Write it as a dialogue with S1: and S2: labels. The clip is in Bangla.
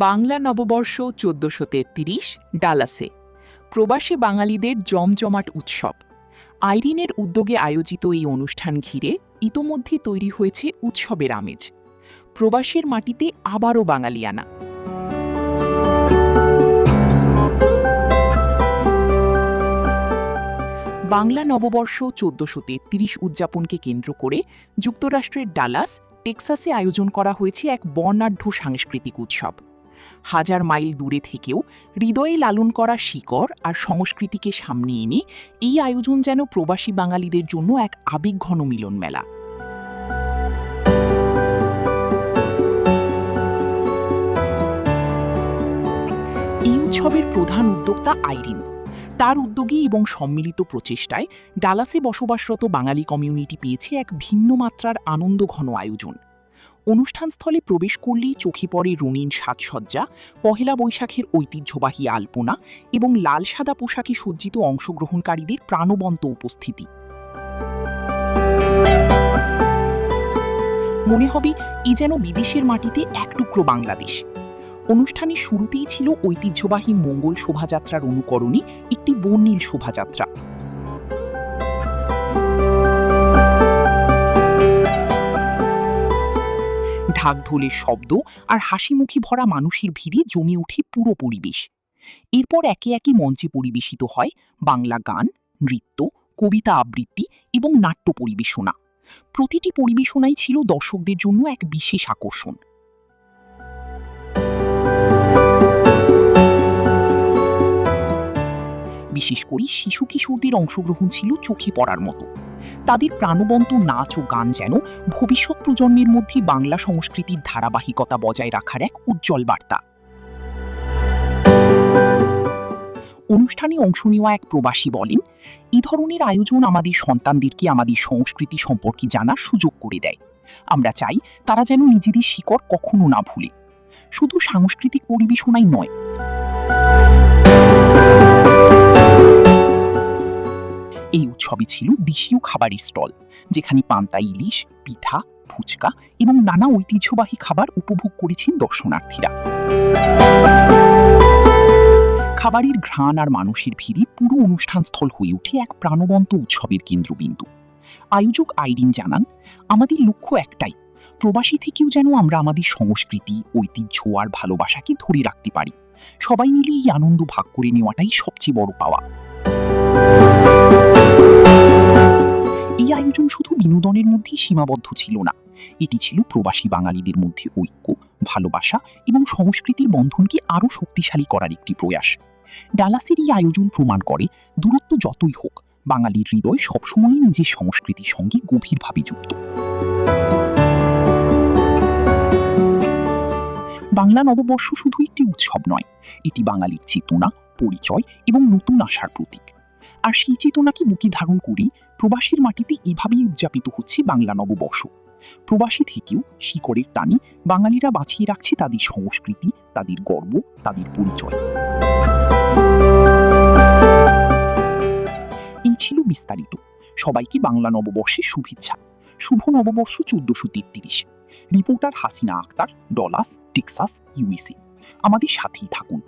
S1: বাংলা নববর্ষ ১৪৩৩ ডালাসে প্রবাসী বাঙালিদের জমজমাট উৎসব। আইরিনের উদ্যোগে আয়োজিত এই অনুষ্ঠান ঘিরে ইতোমধ্যে তৈরি হয়েছে উৎসবের আমেজ। প্রবাসীর মাটিতে আবারও বাঙালিয়ানা। বাংলা নববর্ষ ১৪৩৩ উদযাপনকে কেন্দ্র করে যুক্তরাষ্ট্রের ডালাস, টেক্সাসে আয়োজন করা হয়েছে এক বর্ণাঢ্য সাংস্কৃতিক উৎসব। হাজার মাইল দূরে থেকেও হৃদয়ে লালন করা শিকড় আর সংস্কৃতিকে সামনে এনে এই আয়োজন যেন প্রবাসী বাঙালিদের জন্য এক আবেগঘন মিলন মেলা। এই উৎসবের প্রধান উদ্যোক্তা আইরিন। তার উদ্যোগে এবং সম্মিলিত প্রচেষ্টায় ডালাসে বসবাসরত বাঙালি কমিউনিটি পেয়েছে এক ভিন্ন মাত্রার আনন্দঘন আয়োজন। অনুষ্ঠানস্থলে প্রবেশ করলেই চোখে পড়ে রঙিন সাজসজ্জা, পহেলা বৈশাখের ঐতিহ্যবাহী আলপনা এবং লাল সাদা পোশাকে সজ্জিত অংশগ্রহণকারীদের প্রাণবন্ত উপস্থিতি। মনে হবে এই যেন বিদেশের মাটিতে এক টুকরো বাংলাদেশ। অনুষ্ঠানের শুরুতেই ছিল ঐতিহ্যবাহী মঙ্গল শোভাযাত্রার অনুকরণে একটি বর্ণিল শোভাযাত্রা। ঢাকঢোলের শব্দ আর হাসিমুখী ভরা মানুষের ভিড়ে জমে ওঠে পুরো পরিবেশ। এরপর একে একে মঞ্চে পরিবেশিত হয় বাংলা গান, নৃত্য, কবিতা আবৃত্তি এবং নাট্য পরিবেশনা। প্রতিটি পরিবেশনাই ছিল দর্শকদের জন্য এক বিশেষ আকর্ষণ। বিশেষ করে শিশু কিশোরদের অংশগ্রহণ ছিল চোখে পড়ার মতো। তাদের প্রাণবন্ত নাচ ও গান যেন ভবিষ্যৎ প্রজন্মের মধ্যে বাংলা সংস্কৃতির ধারাবাহিকতা বজায় রাখার এক উজ্জ্বল বার্তা। অনুষ্ঠানে অংশ নেওয়া এক প্রবাসী বলেন, এই ধরনের আয়োজন আমাদের সন্তানদেরকে আমাদের সংস্কৃতি সম্পর্কে জানার সুযোগ করে দেয়। আমরা চাই তারা যেন নিজেদের শিকড় কখনো না ভুলে। শুধু সাংস্কৃতিক পরিবেশনাই নয়, এই উৎসবে ছিল দেশীয় খাবারের স্টল, যেখানে পান্তা ইলিশ, পিঠা, ফুচকা এবং নানা ঐতিহ্যবাহী খাবার উপভোগ করেছেন দর্শনার্থীরা। খাবারের ঘ্রাণ আর মানুষের ভিড়ে পুরো অনুষ্ঠানস্থল হয়ে ওঠে এক প্রাণবন্ত উৎসবের কেন্দ্রবিন্দু। আয়োজক আইরিন জানান, আমাদের লক্ষ্য একটাই, প্রবাসী থেকেও যেন আমরা আমাদের সংস্কৃতি, ঐতিহ্য আর ভালোবাসাকে ধরে রাখতে পারি। সবাই মিলে এই আনন্দ ভাগ করে নেওয়াটাই সবচেয়ে বড় পাওয়া। এই আয়োজন শুধু বিনোদনের মধ্যেই সীমাবদ্ধ ছিল না, এটি ছিল প্রবাসী বাঙালিদের মধ্যে ঐক্য, ভালোবাসা এবং সংস্কৃতির বন্ধনকে আরও শক্তিশালী করার একটি প্রয়াস। ডালাসের এই আয়োজন প্রমাণ করে, দূরত্ব যতই হোক, বাঙালির হৃদয় সবসময়ই নিজের সংস্কৃতির সঙ্গে গভীরভাবে যুক্ত। বাংলা নববর্ষ শুধু একটি উৎসব নয়, এটি বাঙালির চেতনা, পরিচয় এবং নতুন আশার প্রতীক। আর সেই চেতনাকে বুকে ধারণ করেই প্রবাসীর মাটিতে এভাবেই উদযাপিত হচ্ছে বাংলা নববর্ষ। প্রবাসী থেকেও শিকড়ের টানে বাঙালিরা বাঁচিয়ে রাখছে তাদের সংস্কৃতি, তাদের গর্ব, তাদের পরিচয়। এই ছিল বিস্তারিত। সবাইকে বাংলা নববর্ষের শুভেচ্ছা। শুভ নববর্ষ ১৪৩৩। Reporter Hasina Akter, Dallas, Texas, USA. আমাদের সাথেই থাকুন।